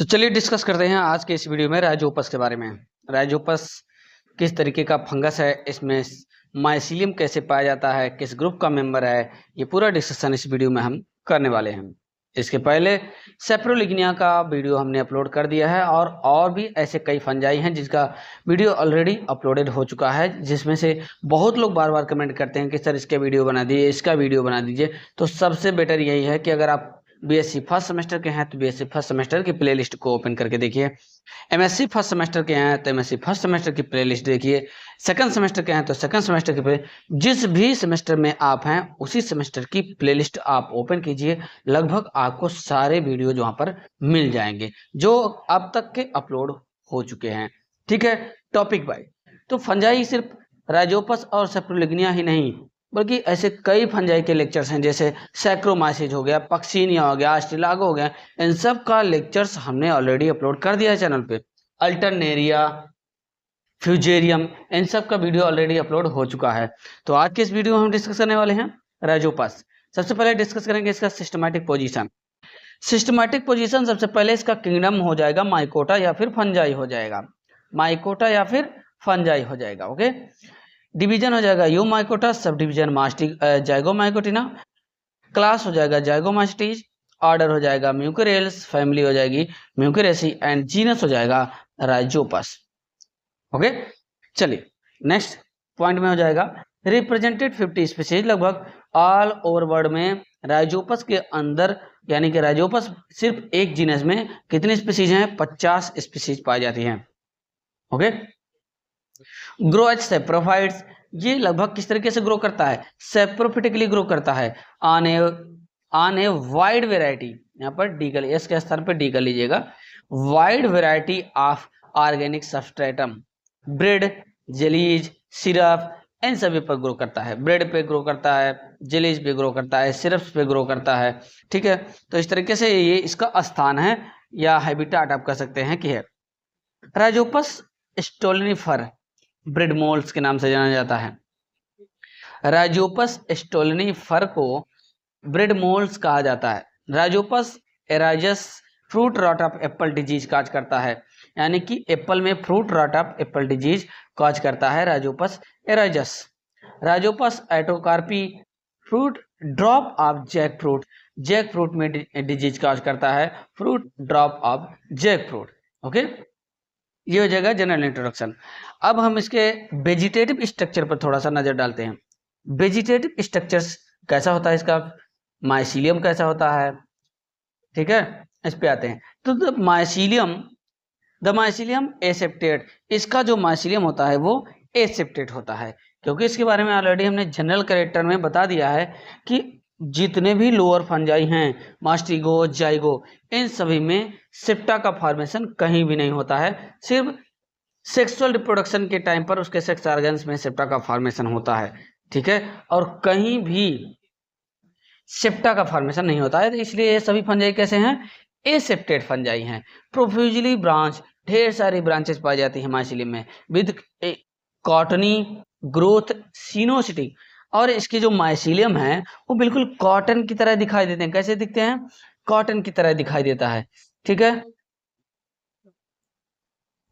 चलिए डिस्कस करते हैं आज के इस वीडियो में राइजोपस के बारे में। राइजोपस किस तरीके का फंगस है, इसमें माइसीलियम कैसे पाया जाता है, किस ग्रुप का मेंबर है, ये पूरा डिस्कशन इस वीडियो में हम करने वाले हैं। इसके पहले सेप्रोलिग्निया का वीडियो हमने अपलोड कर दिया है और भी ऐसे कई फंजाई हैं जिसका वीडियो ऑलरेडी अपलोडेड हो चुका है, जिसमें से बहुत लोग बार बार कमेंट करते हैं कि सर इसका वीडियो बना दीजिए, इसका वीडियो बना दीजिए। तो सबसे बेटर यही है कि अगर आप बीएससी फर्स्ट सेमेस्टर के हैं तो बीएससी फर्स्ट सेमेस्टर की प्लेलिस्ट को ओपन करके देखिए, एमएससी फर्स्ट सेमेस्टर के हैं तो एमएससी फर्स्ट सेमेस्टर की प्लेलिस्ट देखिए, सेकंड सेमेस्टर के हैं तो सेकंड सेमेस्टर की जिस भी सेमेस्टर में आप हैं उसी सेमेस्टर की प्लेलिस्ट आप ओपन कीजिए। लगभग आपको सारे वीडियो जो वहाँ पर मिल जाएंगे जो अब तक के अपलोड हो चुके हैं। ठीक है, टॉपिक वाइज तो फंजाई सिर्फ राइजोपस और सेप्रोलिग्निया ही नहीं बल्कि ऐसे कई फंजाई के लेक्चर्स हैं, जैसे सैक्रोमाइसिस हो गया, पक्सीनिया हो गया, एस्टिलागो हो गया। इन सब का लेक्चर्स हमने ऑलरेडी अपलोड कर दिया है चैनल पे। अल्टरनेरिया, फ्यूजेरियम, इन सब का वीडियो ऑलरेडी अपलोड हो चुका है। तो आज के इस वीडियो में हम डिस्कस करने वाले हैं राइजोपस। सबसे पहले डिस्कस करेंगे इसका सिस्टमैटिक पोजीशन। सिस्टमैटिक पोजीशन सबसे पहले इसका किंगडम हो जाएगा माइकोटा या फिर फंजाई हो जाएगा, माइकोटा या फिर फंजाई हो जाएगा। ओके, डिवीजन हो जाएगा यूमाइकोटा, सब डिवीजन जाइगोमाइकोटिना, क्लास हो जाएगा जाइगोमास्टीज, ऑर्डर हो जाएगा म्यूकोरेल्स, फैमिली हो जाएगी म्यूकोरेसी एंड जीनस हो जाएगा राइजोपस। ओके, चलिए नेक्स्ट पॉइंट में हो जाएगा रिप्रेजेंटेड 50 स्पीसीज। लगभग ऑल ओवर वर्ल्ड में राइजोपस के अंदर यानी कि राइजोपस सिर्फ एक जीनस में कितनी स्पीसीज हैं? 50 स्पीसीज पाई जाती हैं। ओके, ग्रो एज सेप्रोफाइट्स, ये लगभग किस तरीके से ग्रो करता है? सेप्रोफिटिकली ग्रो करता है ऑन ए वाइड वेराइटी, यहाँ पर डी कर, एस के स्थान पर डी कर लीजिएगा, wide variety of organic substratum, bread, jellies, syrup, इन सभी पर ग्रो करता है। ब्रेड पे ग्रो करता है, जेलीज पे ग्रो करता है, सिरप्स पे ग्रो करता है। ठीक है, तो इस तरीके से ये इसका स्थान है या हैबिटाट आप कह सकते हैं कि है। राइजोपस स्टोलिनिफर ब्रेड मोल्ड्स के नाम से जाना जाता है। राइजोपस स्टोलिनिफर को ब्रेड मोल्ड्स कहा जाता है। Rhizopus arrhizus fruit rot of apple disease cause करता है, यानी कि एप्पल में fruit rot of apple disease cause करता है Rhizopus arrhizus. Rhizopus artocarpi fruit drop of jackfruit में डिजीज काज करता है, fruit drop of jackfruit. Okay, ये हो जाएगा जनरल इंट्रोडक्शन। अब हम इसके वेजिटेटिव स्ट्रक्चर पर थोड़ा सा नजर डालते हैं। वेजिटेटिव स्ट्रक्चर्स कैसा होता है इसका, माइसीलियम कैसा होता है, ठीक है, इस पे आते हैं। तो द माइसीलियम एसेप्टेट, इसका जो माइसीलियम होता है वो एसेप्टेट होता है, क्योंकि इसके बारे में ऑलरेडी हमने जनरल कैरेक्टर में बता दिया है कि जितने भी लोअर फंजाई हैं, मास्टिगो, जाइगो, इन सभी में सेप्टा का फॉर्मेशन कहीं भी नहीं होता है। सिर्फ सेक्सुअल रिप्रोडक्शन के टाइम पर उसके सेक्स ऑर्गन्स में सेप्टा का फॉर्मेशन होता है। ठीक है, और कहीं भी सेप्टा का फॉर्मेशन नहीं होता है, तो इसलिए ये सभी फंजाई कैसे हैं? एसेप्टेड फंजाई हैं। प्रोफ्यूजली ब्रांच, ढेर सारी ब्रांचेस पाई जाती है माइसीलियम में, विद कॉटनी ग्रोथ सिनोसिटी, और इसके जो माइसीलियम है वो बिल्कुल कॉटन की तरह दिखाई देते हैं। कैसे दिखते हैं? कॉटन की तरह दिखाई देता है। ठीक है,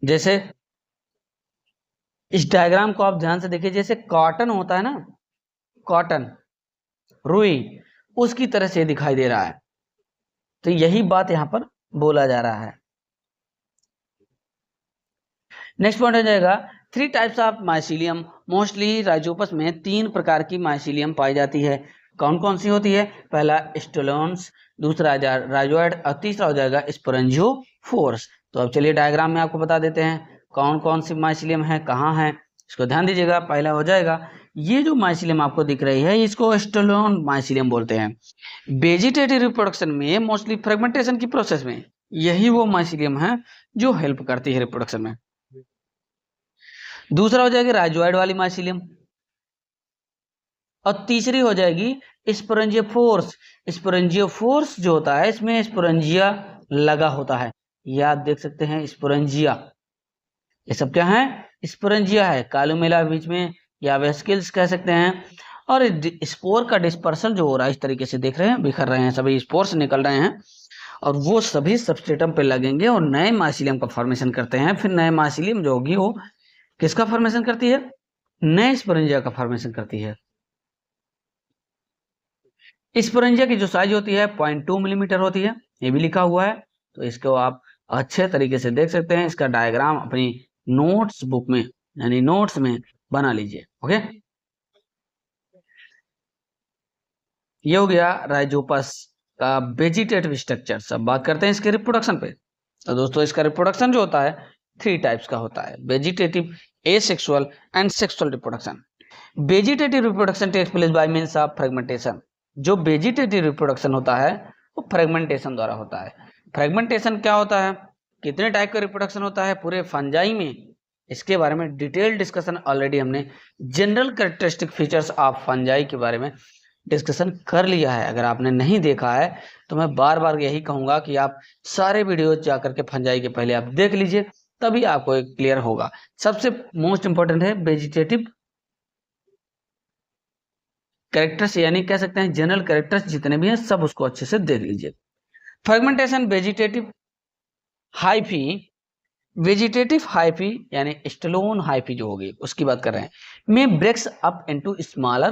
जैसे इस डायग्राम को आप ध्यान से देखिए, जैसे कॉटन होता है ना, कॉटन, रुई, उसकी तरह से दिखाई दे रहा है। तो यही बात यहां पर बोला जा रहा है। नेक्स्ट पॉइंट हो जाएगा 3 types of mycelium. Mostly Rhizopus में 3 प्रकार की माइसीलियम पाई जाती है। कौन कौन सी होती है? पहला स्टोलोन्स, दूसरा राइजोइड और तीसरा हो जाएगा स्पोरेंजियोफोर्स। तो अब चलिए डायग्राम में आपको बता देते हैं कौन कौन सी माइसीलियम है, कहाँ है, इसको ध्यान दीजिएगा। पहला हो जाएगा ये जो माइसीलियम आपको दिख रही है इसको स्टोलोन माइसीलियम बोलते हैं। वेजिटेटिव रिप्रोडक्शन में मोस्टली फ्रेगमेंटेशन की प्रोसेस में यही वो माइसीलियम है जो हेल्प करती है रिप्रोडक्शन में। दूसरा हो जाएगी राइजोइड वाली माइसीलियम, और तीसरी हो जाएगी स्पोरेंजियोफोर्स। स्पोरेंजियोफोर्स जो होता है इसमें स्पोरेंजिया लगा होता है, ये आप देख सकते हैं स्पोरेंजिया, ये सब क्या है? स्पोरेंजिया है। कालुमेला बीच में या वेस्किल्स कह सकते हैं। और स्पोर का डिस्पर्सल जो हो रहा है इस तरीके से देख रहे हैं, बिखर रहे हैं, सभी स्पोर्स निकल रहे हैं, और वो सभी सबस्ट्रेटम पे लगेंगे और नए माइसिलियम का फॉर्मेशन करते हैं। फिर नए माइसिलियम जो होगी वो किसका फॉर्मेशन करती है? नए स्पोरेंजिया का फॉर्मेशन करती है। स्पोरेंजिया की जो साइज होती है 0.2 मिलीमीटर होती है, ये भी लिखा हुआ है, तो इसको आप अच्छे तरीके से देख सकते हैं। इसका डायग्राम अपनी नोट्स बुक में यानी नोट्स में बना लीजिए। ओके, ये हो गया राइजोपस का वेजिटेटिव स्ट्रक्चर। सब बात करते हैं इसके रिप्रोडक्शन पे। तो दोस्तों इसका रिप्रोडक्शन जो होता है 3 टाइप्स का होता है, vegetative, asexual and sexual reproduction. Vegetative reproduction takes place by means of fragmentation. जो वेजिटेटिव रिप्रोडक्शन होता है वो फ्रेगमेंटेशन द्वारा होता है। फ्रेगमेंटेशन क्या होता है, कितने टाइप का रिप्रोडक्शन होता है पूरे फंजाई में, इसके बारे में डिटेल डिस्कशन ऑलरेडी हमने general characteristic features of fungi के बारे में डिस्कशन कर लिया है। अगर आपने नहीं देखा है तो मैं बार बार यही कहूंगा कि आप सारे वीडियो जाकर के फंजाई के पहले आप देख लीजिए, तभी आपको एक क्लियर होगा। सबसे मोस्ट इंपॉर्टेंट है वेजिटेटिव कैरेक्टर्स, यानी कह सकते हैं जनरल कैरेक्टर्स जितने भी हैं सब उसको अच्छे से देख लीजिए। Fragmentation vegetative hyphae, vegetative hyphae यानी स्टेलोन हाइफी जो होगी उसकी बात कर रहे हैं, में breaks up into smaller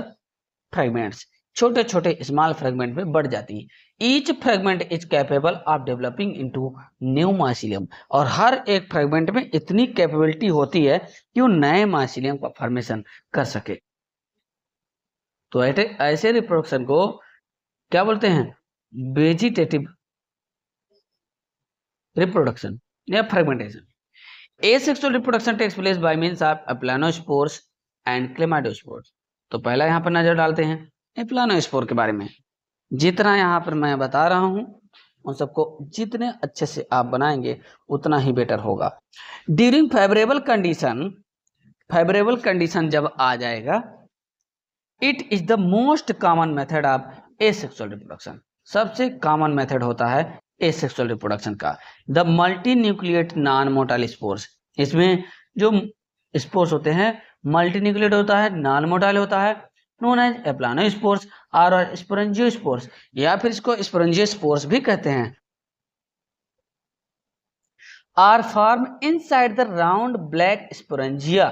fragments, छोटे छोटे स्मॉल फ्रेगमेंट में बढ़ जाती है। Each fragment is capable of developing into new mycelium, और हर एक फ्रेगमेंट में इतनी कैपेबिलिटी होती है कि वो नए माइसिलियम का फॉर्मेशन कर सके। तो ऐसे रिप्रोडक्शन को क्या बोलते हैं? वेजिटेटिव रिप्रोडक्शन या fragmentation. Asexual reproduction takes place by means of aplanospores and chlamydospores. तो पहला यहाँ पर नजर डालते हैं एप्लानोस्पोर के बारे में। जितना यहाँ पर मैं बता रहा हूँ उन सबको जितने अच्छे से आप बनाएंगे उतना ही बेटर होगा। ड्यूरिंग फेवरेबल कंडीशन जब आ जाएगा, it is the most common method of asexual reproduction. सबसे कॉमन मेथड होता है एसेक्सुअल रिप्रोडक्शन का। The multi nucleate non motile spores, इसमें जो स्पोर्स होते हैं मल्टी न्यूक्लिएट होता है, नॉन मोटाइल होता है, नोन एज एप्लानोस्पोर्स और स्पोरेंजियोस्पोर्स, या फिर इसको स्पोरेंजियोस्पोर्स भी कहते हैं। Are form inside the round black sporangia.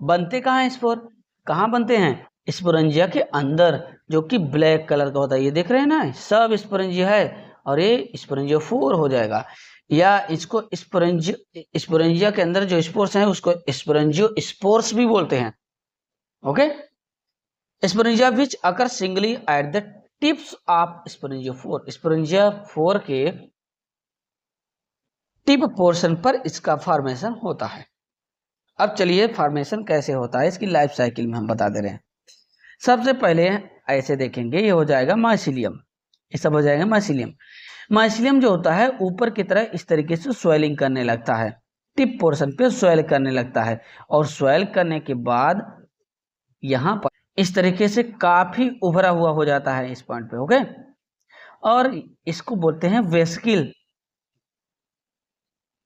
बनते कहाँ हैं स्पोर? कहाँ बनते हैं? स्पोरेंजिया के अंदर, जो कि ब्लैक कलर का होता है। ये देख रहे हैं ना, सब स्पोरेंजिया है और ये स्पोरेंजियोफोर हो जाएगा। या इसको स्पोरेंजिया के अंदर जो स्पोर्स हैं उसको स्पोरेंजियोस्पोर्स भी बोलते हैं। Okay, sporangia which occur singly at the tips of sporangiophore. Sporangiophore के टिप पोर्शन पर इसका फॉर्मेशन होता है। अब चलिए फॉर्मेशन कैसे होता है इसकी लाइफ साइकिल में हम बता दे रहे हैं। सबसे पहले ऐसे देखेंगे, ये हो जाएगा माइसिलियम, ये सब हो जाएगा माइसिलियम। माइसिलियम जो होता है ऊपर की तरह इस तरीके से स्वेलिंग करने लगता है, टिप पोर्शन पे स्वेल करने लगता है, और स्वेल करने के बाद यहाँ पर इस तरीके से काफी उभरा हुआ हो जाता है इस पॉइंट पे। ओके, और इसको बोलते हैं वेस्किल।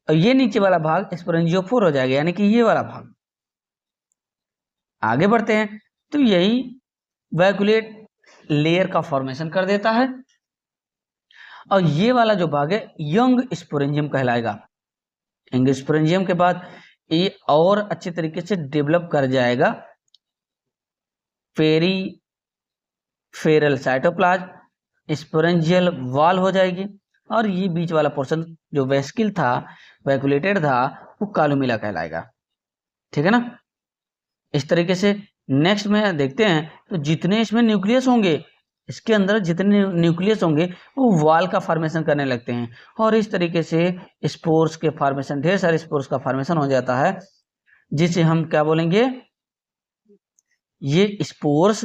और ये नीचे वाला भाग स्पोरेंजियोफोर हो जाएगा, यानी कि ये वाला भाग। आगे बढ़ते हैं तो यही वैक्यूलेट लेयर का फॉर्मेशन कर देता है, और ये वाला जो भाग है यंग स्पोरेंजियम कहलाएगा। यंग स्पोरेंजियम के बाद ये और अच्छे तरीके से डेवलप कर जाएगा फेरल साइटोप्लाज्म, स्पोरेंजियल वॉल हो जाएगी, और ये बीच वाला पोर्शन जो वेस्किल था, वैक्यूलेटेड था, वो कालुमिला कहलाएगा। ठीक है ना? इस तरीके से नेक्स्ट में देखते हैं तो जितने इसमें न्यूक्लियस होंगे, इसके अंदर जितने न्यूक्लियस होंगे वो वॉल का फॉर्मेशन करने लगते हैं, और इस तरीके से स्पोर्स के फॉर्मेशन, ढेर सारे स्पोर्स का फॉर्मेशन हो जाता है, जिसे हम क्या बोलेंगे? ये स्पोर्स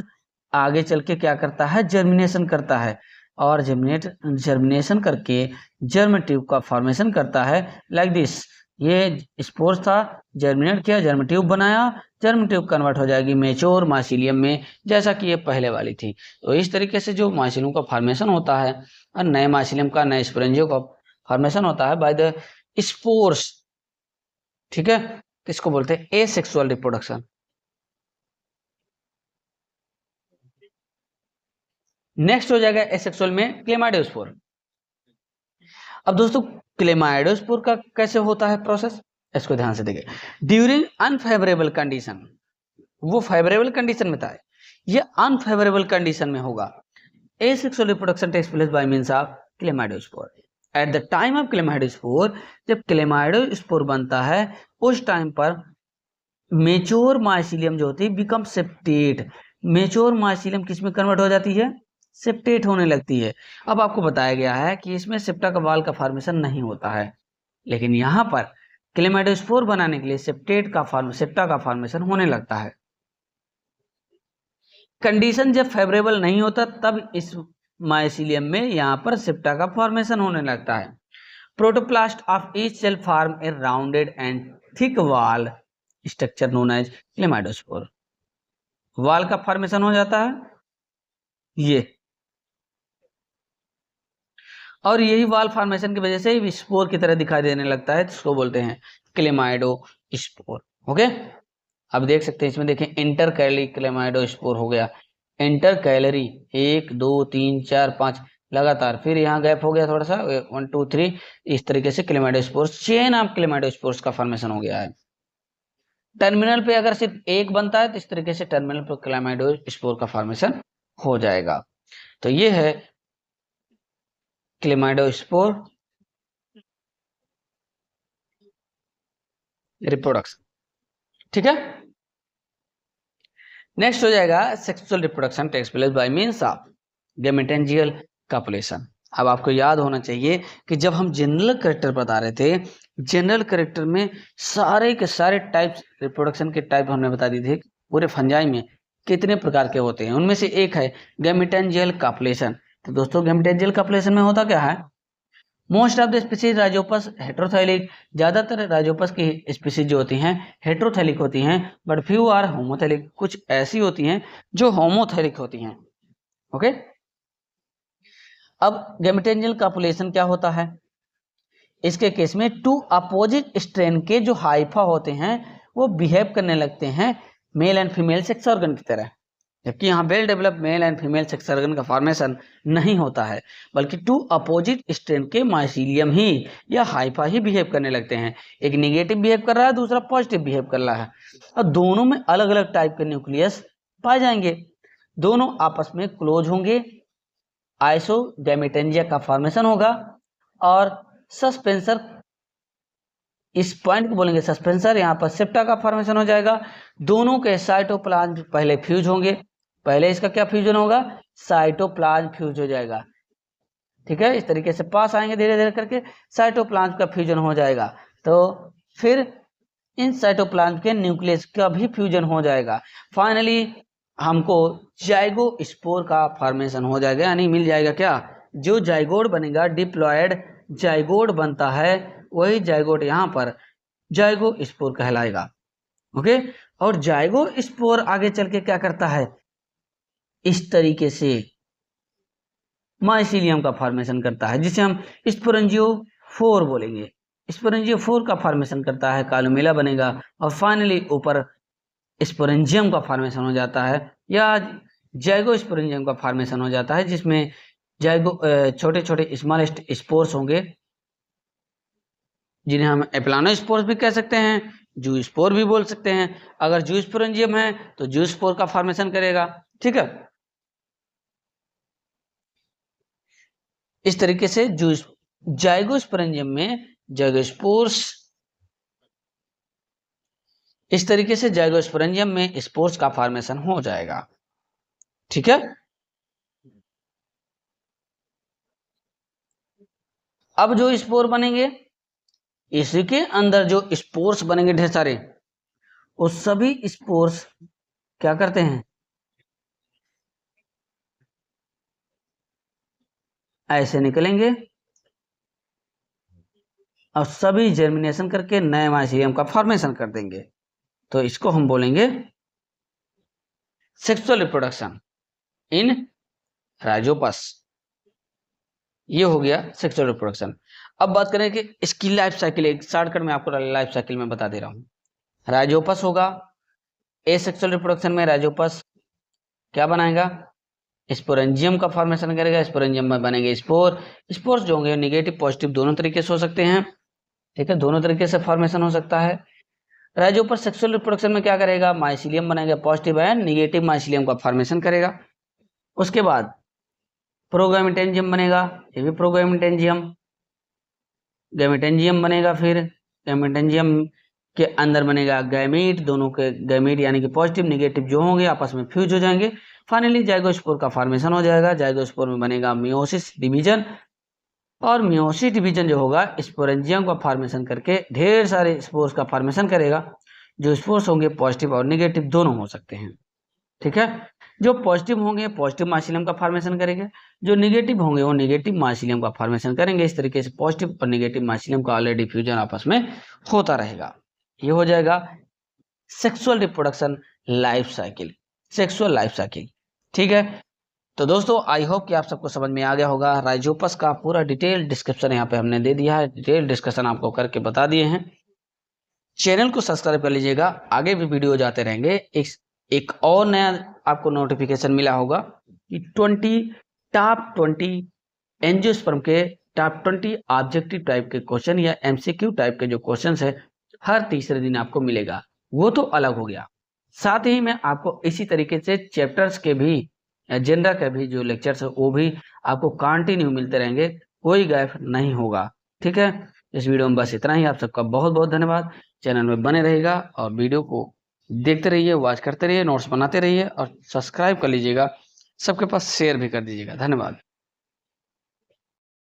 आगे चल के क्या करता है? जर्मिनेशन करता है, और जर्मिनेशन करके जर्म ट्यूब का फॉर्मेशन करता है लाइक दिस। ये स्पोर्स था, जर्मिनेट किया, जर्म ट्यूब बनाया, जर्म ट्यूब कन्वर्ट हो जाएगी मेच्योर माइसिलियम में, जैसा कि ये पहले वाली थी। तो इस तरीके से जो माइसिलियम का फॉर्मेशन होता है, और नए माइसिलियम का, नए स्पोरेंजियो का फॉर्मेशन होता है बाय द स्पोर्स। ठीक है, तो इसको बोलते हैं एसेक्सुअल रिप्रोडक्शन। नेक्स्ट हो जाएगा एसेक्सुअल में क्लेमाइडोस्पोर। अब दोस्तों क्लेमाइडोस्पोर का कैसे होता है प्रोसेस, इसको ध्यान से देखिए। ड्यूरिंग अनफेवरेबल कंडीशन, वो फेवरेबल कंडीशन में था, ये अनफेवरेबल कंडीशन में होगा। Asexual reproduction takes place by means of chlamydospore. At the time of chlamydospore, जब क्लेमाइडोस्पोर बनता है उस टाइम पर मेच्योर माइसिलियम जो होती है बिकम सेप्टेट। मेच्योर माइसिलियम किस में कन्वर्ट हो जाती है, सेप्टेट होने लगती है। अब आपको बताया गया है कि इसमें सेप्टा का वाल का फॉर्मेशन नहीं होता है, लेकिन यहाँ पर क्लेमाइडोस्पोर बनाने के लिए सेप्टा का फॉर्मेशन होने लगता है। कंडीशन जब फेवरेबल नहीं होता तब इस माइसिलियम में यहाँ पर सेप्टा का फॉर्मेशन होने लगता है। Protoplast of each cell form a rounded and thick wall structure known as chlamydospore. Wall का फॉर्मेशन हो जाता है ये, और यही वॉल फॉर्मेशन की वजह से स्पोर की तरह दिखाई देने लगता है, इसको बोलते हैं क्लेमाइडोस्पोर। ओके, अब देख सकते हैं इसमें देखें इंटर कैलरी क्लेमाइडोस्पोर हो गया। इंटर कैलरी 1 2 3 4 5 लगातार, फिर यहाँ गैप हो गया थोड़ा सा 1 2 3, इस तरीके से क्लेमाइडोस्पोर्स, चेन ऑफ क्लेमाइडोस्पोर्स का फॉर्मेशन हो गया है। टर्मिनल पे अगर सिर्फ एक बनता है तो इस तरीके से टर्मिनल पे क्लेमाइडोस्पोर का फॉर्मेशन हो जाएगा। तो ये है क्लेमाइडोस्पोर रिप्रोडक्शन, ठीक है। नेक्स्ट हो जाएगा sexual reproduction takes place by means of gametangial copulation. अब आपको याद होना चाहिए कि जब हम जनरल कैरेक्टर बता रहे थे, जनरल कैरेक्टर में सारे के सारे टाइप्स, रिप्रोडक्शन के टाइप हमने बता दिए थे पूरे फंजाई में कितने प्रकार के होते हैं, उनमें से एक है गैमेटेंजियल कॉपुलेशन। तो दोस्तों गैमेटेंजियल कॉपुलेशन में होता क्या है, most of the species Rhizopus heterothallic, ज्यादातर राइजोपस की स्पीसीज जो होती हैं हेट्रोथैलिक होती हैं, बट फ्यू आर होमोथैलिक, कुछ ऐसी होती हैं जो होमोथैलिक होती हैं। ओके, अब गैमेटेंजियल कॉपुलेशन क्या होता है, इसके केस में टू अपोजिट स्ट्रेन के जो हाइफा होते हैं वो बिहेव करने लगते हैं male and female sex organ की तरह, जबकि यहाँ well develop male and female sex organ का फॉर्मेशन नहीं होता है, बल्कि टू अपोजिट स्ट्रेन के माइसिलियम ही या हाइफा ही बिहेव करने लगते हैं। एक निगेटिव बिहेव कर रहा है, दूसरा पॉजिटिव बिहेव कर रहा है, और दोनों में अलग अलग टाइप के न्यूक्लियस पाए जाएंगे, दोनों आपस में क्लोज होंगे, आइसोगैमेटेंजिया का फॉर्मेशन होगा, और सस्पेंसर, इस पॉइंट को बोलेंगे सस्पेंसर, यहाँ पर सेप्टा का फॉर्मेशन हो जाएगा। दोनों के साइटोप्लाज्म पहले फ्यूज होंगे, पहले इसका क्या फ्यूजन होगा, साइटोप्लाज्म फ्यूज हो जाएगा, ठीक है। इस तरीके से पास आएंगे धीरे धीरे करके, साइटोप्लाज्म का फ्यूजन हो जाएगा, तो फिर इन साइटोप्लाज्म के न्यूक्लियस का भी फ्यूजन हो जाएगा। फाइनली हमको जाइगोस्पोर का फॉर्मेशन हो जाएगा, यानी मिल जाएगा क्या, जो जाइगोड बनेगा, डिप्लॉयड जाइगोड बनता है, वही जाइगोड यहाँ पर जाइगोस्पोर कहलाएगा। ओके, और जाइगोस्पोर आगे चल के क्या करता है, इस तरीके से माइसिलियम का फॉर्मेशन करता है, जिसे हम स्पोरेंजियोफोर बोलेंगे। स्पोरेंजियोफोर का फॉर्मेशन करता है, कॉलुमेला बनेगा, और फाइनली ऊपर स्पोरेंजियम का फॉर्मेशन हो जाता है, या जाइगोस्पोरेंजियम का फॉर्मेशन हो जाता है, जिसमें छोटे छोटे स्मॉलेस्ट स्पोर्स होंगे, जिन्हें हम एप्लानोस्पोर्स भी कह सकते हैं, जूस्पोर भी बोल सकते हैं। अगर जूस्पोरेंजियम है तो जूस्पोर का फॉर्मेशन करेगा, ठीक है। इस तरीके से जाइगोस्पोरेंजियम में जाइगोस्पोर्स, इस तरीके से जाइगोस्पोरेंजियम में स्पोर्स का फॉर्मेशन हो जाएगा, ठीक है। अब जो स्पोर बनेंगे, इसी के अंदर जो स्पोर्स बनेंगे ढेर सारे, वो सभी स्पोर्स क्या करते हैं, ऐसे निकलेंगे और सभी जर्मिनेशन करके नए माइसिलियम का फॉर्मेशन कर देंगे। तो इसको हम बोलेंगे सेक्सुअल रिप्रोडक्शन इन राइजोपस। ये हो गया सेक्सुअल रिप्रोडक्शन। अब बात करें कि इसकी लाइफ साइकिल, एक शॉर्टकट में आपको लाइफ साइकिल में बता दे रहा हूं। राइजोपस होगा, एसेक्सुअल रिप्रोडक्शन में राइजोपस क्या बनाएगा, स्पोरेंजियम का फॉर्मेशन करेगा, स्पोरेंजियम में बनेंगे स्पोर। स्पोर्स जो होंगे निगेटिव पॉजिटिव दोनों तरीके से हो सकते हैं, ठीक है, दोनों तरीके से फॉर्मेशन हो सकता है। राइजोपस सेक्सुअल रिप्रोडक्शन में क्या करेगा, माइसिलियम बनेगा, पॉजिटिव एंड निगेटिव माइसिलियम का फॉर्मेशन करेगा। उसके बाद प्रोगैमेटेंजियम बनेगा, ये भी प्रोगैमेटेंजियम, गैमेटेंजियम बनेगा। फिर गैमेटेंजियम के अंदर बनेगा गैमीट, दोनों के गैमीट यानी कि पॉजिटिव निगेटिव जो होंगे आपस में फ्यूज हो जाएंगे। फाइनली जाइगोस्पोर का फॉर्मेशन हो जाएगा। जाइगोस्पोर में बनेगा मियोसिस डिवीजन, और मियोसिस डिवीजन जो होगा स्पोरेंजियम का फॉर्मेशन करके ढेर सारे स्पोर्स का फॉर्मेशन करेगा। जो स्पोर्स होंगे पॉजिटिव और निगेटिव दोनों हो सकते हैं, ठीक है। जो पॉजिटिव होंगे पॉजिटिव माइसिलियम का फॉर्मेशन करेंगे, जो निगेटिव होंगे वो निगेटिव माइसिलियम का फॉर्मेशन करेंगे। इस तरीके से पॉजिटिव और निगेटिव माइसिलियम का ऑलरेडी फ्यूजन आपस में होता रहेगा। ये हो जाएगा sexual reproduction life cycle, sexual life cycle, ठीक है। तो दोस्तों आई होप कि आप सबको समझ में आ गया होगा। राइजोपस का पूरा डिटेल डिस्क्रिप्शन यहाँ पे हमने दे दिया है, डिटेल डिस्कशन आपको करके बता दिए हैं। चैनल को सब्सक्राइब कर लीजिएगा, आगे भी वीडियो जाते रहेंगे। एक और नया आपको नोटिफिकेशन मिला होगा कि टॉप 20 एंजियोस्पर्म के टॉप 20 ऑब्जेक्टिव टाइप के क्वेश्चन या एमसीक्यू टाइप के जो क्वेश्चंस है हर तीसरे दिन आपको मिलेगा। वो तो अलग हो गया, साथ ही में आपको इसी तरीके से चैप्टर्स के भी जेंडर के भी जो लेक्चर्स है वो भी आपको कंटिन्यू मिलते रहेंगे, कोई गैप नहीं होगा, ठीक है। इस वीडियो में बस इतना ही। आप सबका बहुत बहुत धन्यवाद। चैनल में बने रहेगा और वीडियो को देखते रहिए, वॉच करते रहिए, नोट्स बनाते रहिए और सब्सक्राइब कर लीजिएगा, सबके पास शेयर भी कर दीजिएगा। धन्यवाद।